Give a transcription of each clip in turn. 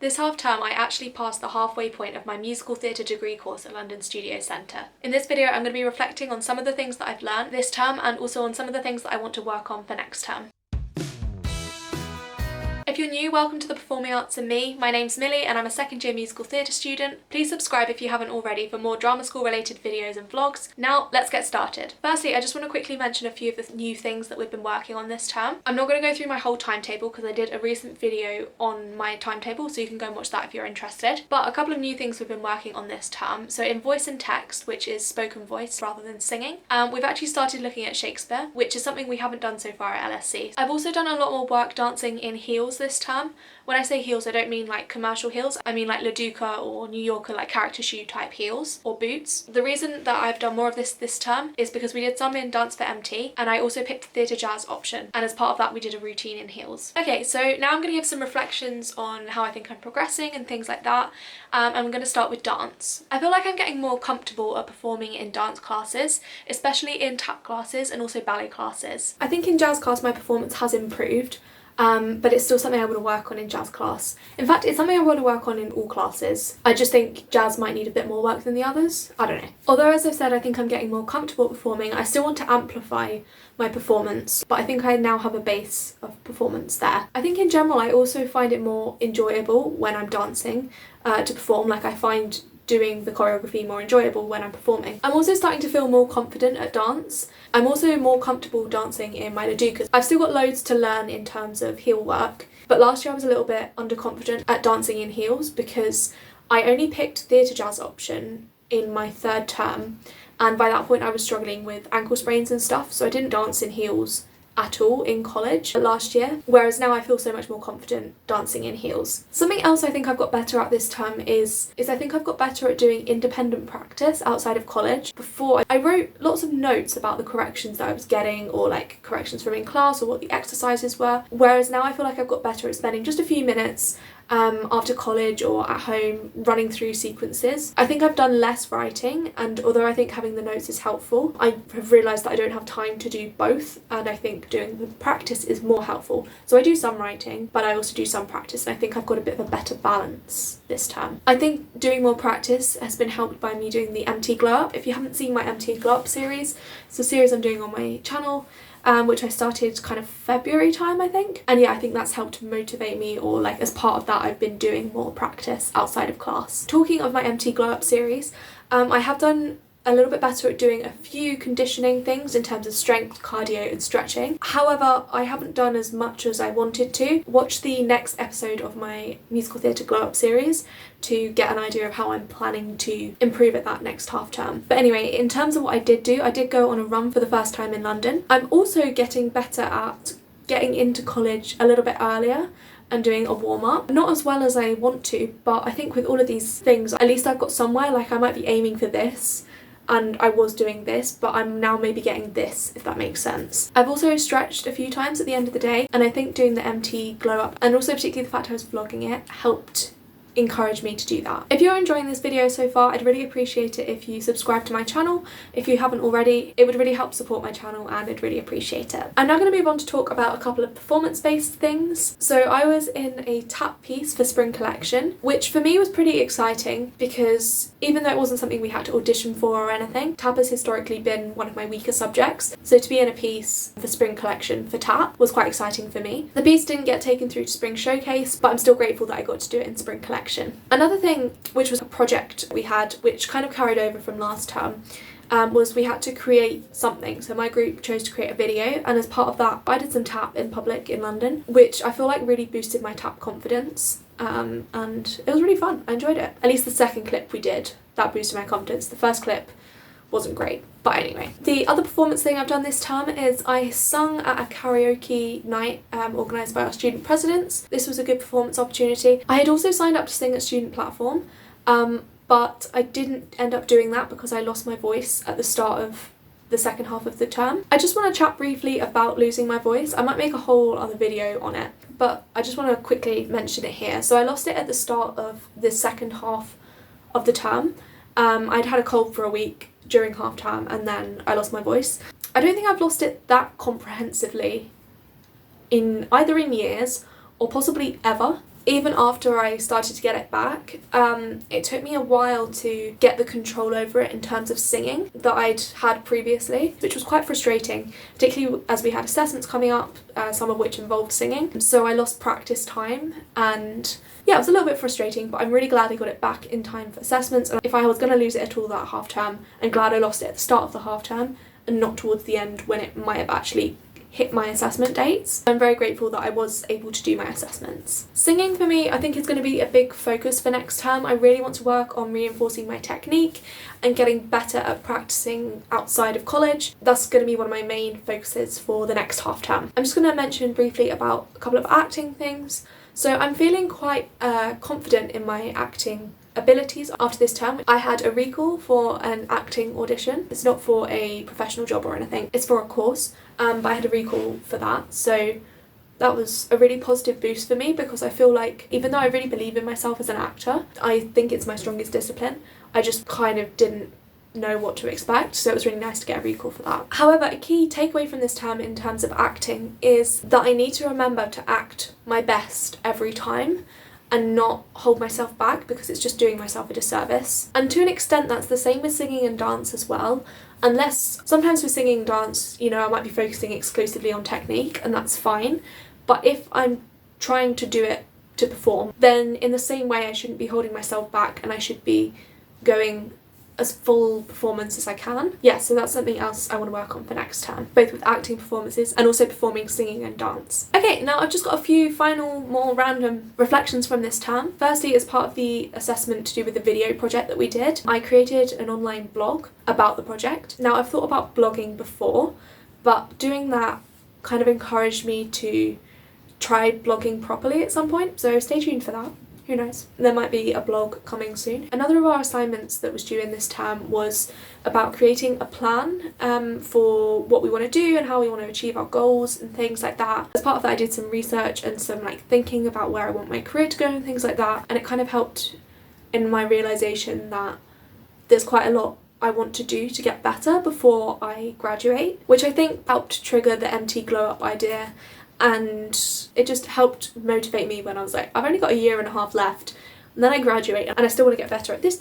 This half term I actually passed the halfway point of my musical theatre degree course at London Studio Centre. In this video I'm going to be reflecting on some of the things that I've learned this term and also on some of the things that I want to work on for next term. If you're new, welcome to the Performing Arts and Me. My name's Millie and I'm a second year musical theatre student. Please subscribe if you haven't already for more drama school related videos and vlogs. Now let's get started. Firstly, I just want to quickly mention a few of the new things that we've been working on this term. I'm not going to go through my whole timetable because I did a recent video on my timetable, so you can go and watch that if you're interested. But a couple of new things we've been working on this term. So in voice and text, which is spoken voice rather than singing, we've actually started looking at Shakespeare, which is something we haven't done so far at LSC. I've also done a lot more work dancing in heels this term. When I say heels, I don't mean like commercial heels. I mean like La Duca or New Yorker, like character shoe type heels or boots. The reason that I've done more of this term is because we did some in Dance for MT and I also picked the theatre jazz option, and as part of that we did a routine in heels. Okay, so now I'm going to give some reflections on how I think I'm progressing and things like that. I'm going to start with dance. I feel like I'm getting more comfortable at performing in dance classes, especially in tap classes and also ballet classes. I think in jazz class my performance has improved. But it's still something I want to work on in jazz class. In fact, it's something I want to work on in all classes. I just think jazz might need a bit more work than the others. I don't know. Although, as I've said, I think I'm getting more comfortable performing, I still want to amplify my performance, but I think I now have a base of performance there. I think in general I also find it more enjoyable when I'm dancing to perform. Like, I find doing the choreography more enjoyable when I'm performing. I'm also starting to feel more confident at dance. I'm also more comfortable dancing in my La Ducas. I've still got loads to learn in terms of heel work, but last year I was a little bit underconfident at dancing in heels because I only picked theatre jazz option in my third term, and by that point I was struggling with ankle sprains and stuff, so I didn't dance in heels at all in college last year, whereas now I feel so much more confident dancing in heels. Something else I think I've got better at this term is I think I've got better at doing independent practice outside of college. Before, I wrote lots of notes about the corrections that I was getting, or like corrections from in class, or what the exercises were, whereas now I feel like I've got better at spending just a few minutes after college or at home running through sequences. I think I've done less writing, and although I think having the notes is helpful, I have realised that I don't have time to do both, and I think doing the practice is more helpful. So I do some writing, but I also do some practice, and I think I've got a bit of a better balance this term. I think doing more practice has been helped by me doing the MT Glow Up. If you haven't seen my MT Glow Up series, it's a series I'm doing on my channel, which I started kind of February time, I think. And yeah, I think that's helped motivate me, or like as part of that I've been doing more practice outside of class. Talking of my MT Glow Up series, I have done a little bit better at doing a few conditioning things in terms of strength, cardio and stretching. However, I haven't done as much as I wanted to. Watch the next episode of my musical theatre glow up series to get an idea of how I'm planning to improve at that next half term. But anyway, in terms of what I did do, I did go on a run for the first time in London. I'm also getting better at getting into college a little bit earlier and doing a warm-up. Not as well as I want to, but I think with all of these things, at least I've got somewhere. Like, I might be aiming for this, and I was doing this, but I'm now maybe getting this, if that makes sense. I've also stretched a few times at the end of the day, and I think doing the MT Glow Up, and also particularly the fact I was vlogging it, helped encourage me to do that. If you're enjoying this video so far, I'd really appreciate it if you subscribe to my channel. If you haven't already, it would really help support my channel and I'd really appreciate it. I'm now going to move on to talk about a couple of performance-based things. So I was in a tap piece for Spring Collection, which for me was pretty exciting because even though it wasn't something we had to audition for or anything, tap has historically been one of my weaker subjects. So to be in a piece for Spring Collection for tap was quite exciting for me. The piece didn't get taken through to Spring Showcase, but I'm still grateful that I got to do it in Spring Collection. Another thing, which was a project we had, which kind of carried over from last term, was we had to create something. So my group chose to create a video, and as part of that I did some tap in public in London, which I feel like really boosted my tap confidence, and it was really fun. I enjoyed it. At least the second clip we did, that boosted my confidence. The first clip wasn't great. But anyway, the other performance thing I've done this term is I sung at a karaoke night organised by our student presidents. This was a good performance opportunity. I had also signed up to sing at Student Platform, but I didn't end up doing that because I lost my voice at the start of the second half of the term. I just want to chat briefly about losing my voice. I might make a whole other video on it, but I just want to quickly mention it here. So I lost it at the start of the second half of the term. I'd had a cold for a week during half term and then I lost my voice. I don't think I've lost it that comprehensively in either in years or possibly ever even after I started to get it back, it took me a while to get the control over it in terms of singing that I'd had previously, which was quite frustrating, particularly as we had assessments coming up, some of which involved singing. So I lost practice time, and yeah, it was a little bit frustrating, but I'm really glad I got it back in time for assessments. And if I was going to lose it at all that half term, I'm glad I lost it at the start of the half term and not towards the end when it might have actually hit my assessment dates. I'm very grateful that I was able to do my assessments. Singing for me, I think is going to be a big focus for next term. I really want to work on reinforcing my technique and getting better at practicing outside of college. That's going to be one of my main focuses for the next half term. I'm just going to mention briefly about a couple of acting things. So I'm feeling quite confident in my acting abilities after this term. I had a recall for an acting audition. It's not for a professional job or anything, it's for a course, but I had a recall for that. So that was a really positive boost for me, because I feel like even though I really believe in myself as an actor, I think it's my strongest discipline, I just kind of didn't know what to expect, so it was really nice to get a recall for that. However, a key takeaway from this term in terms of acting is that I need to remember to act my best every time and not hold myself back, because it's just doing myself a disservice. And to an extent that's the same with singing and dance as well, unless sometimes with singing and dance, you know, I might be focusing exclusively on technique, and that's fine, but if I'm trying to do it to perform, then in the same way I shouldn't be holding myself back and I should be going as full performance as I can. Yeah, so that's something else I want to work on for next term, both with acting performances and also performing singing and dance. Okay, now I've just got a few final, more random reflections from this term. Firstly, as part of the assessment to do with the video project that we did, I created an online blog about the project. Now, I've thought about blogging before, but doing that kind of encouraged me to try blogging properly at some point, so stay tuned for that. Who knows? There might be a blog coming soon. Another of our assignments that was due in this term was about creating a plan for what we want to do and how we want to achieve our goals and things like that. As part of that, I did some research and some thinking about where I want my career to go and things like that, and it kind of helped in my realisation that there's quite a lot I want to do to get better before I graduate, which I think helped trigger the MT glow up idea. And it just helped motivate me when I was like, I've only got a year and a half left, and then I graduate and I still want to get better at this.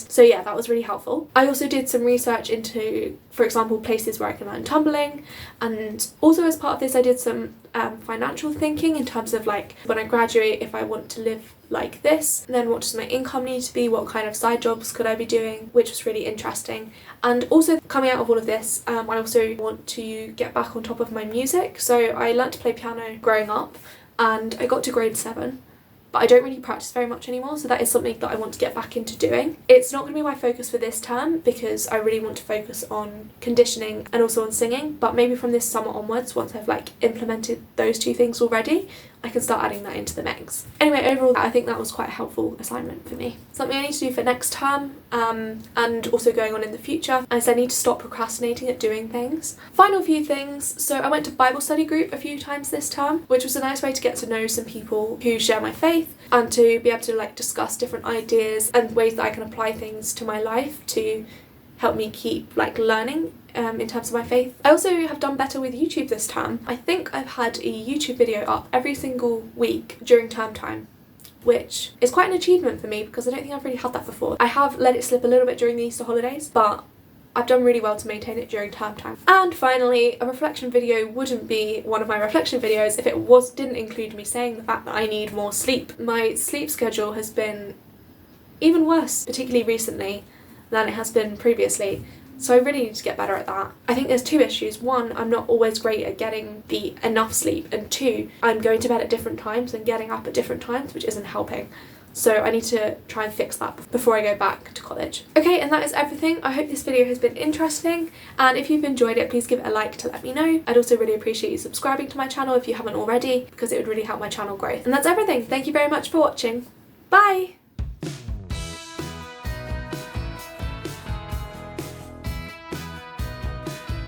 So yeah, that was really helpful. I also did some research into, for example, places where I can learn tumbling, and also as part of this I did some financial thinking in terms of like, when I graduate, if I want to live like this, then what does my income need to be, what kind of side jobs could I be doing, which was really interesting. And also coming out of all of this, I also want to get back on top of my music. So I learnt to play piano growing up and I got to grade 7, but I don't really practice very much anymore, so that is something that I want to get back into doing. It's not going to be my focus for this term because I really want to focus on conditioning and also on singing, but maybe from this summer onwards, once I've implemented those two things already, I can start adding that into the mix. Anyway, overall I think that was quite a helpful assignment for me. Something I need to do for next term and also going on in the future, is I need to stop procrastinating at doing things. Final few things. So I went to Bible study group a few times this term, which was a nice way to get to know some people who share my faith and to be able to discuss different ideas and ways that I can apply things to my life to help me keep learning in terms of my faith. I also have done better with YouTube this term. I think I've had a YouTube video up every single week during term time, which is quite an achievement for me because I don't think I've really had that before. I have let it slip a little bit during the Easter holidays, but I've done really well to maintain it during term time. And finally, a reflection video wouldn't be one of my reflection videos if it didn't include me saying the fact that I need more sleep. My sleep schedule has been even worse, particularly recently, than it has been previously. So I really need to get better at that. I think there's two issues. One, I'm not always great at getting the enough sleep, and two, I'm going to bed at different times and getting up at different times, which isn't helping. So I need to try and fix that before I go back to college. Okay, and that is everything. I hope this video has been interesting, and if you've enjoyed it, please give it a like to let me know. I'd also really appreciate you subscribing to my channel if you haven't already, because it would really help my channel grow. And that's everything. Thank you very much for watching. Bye!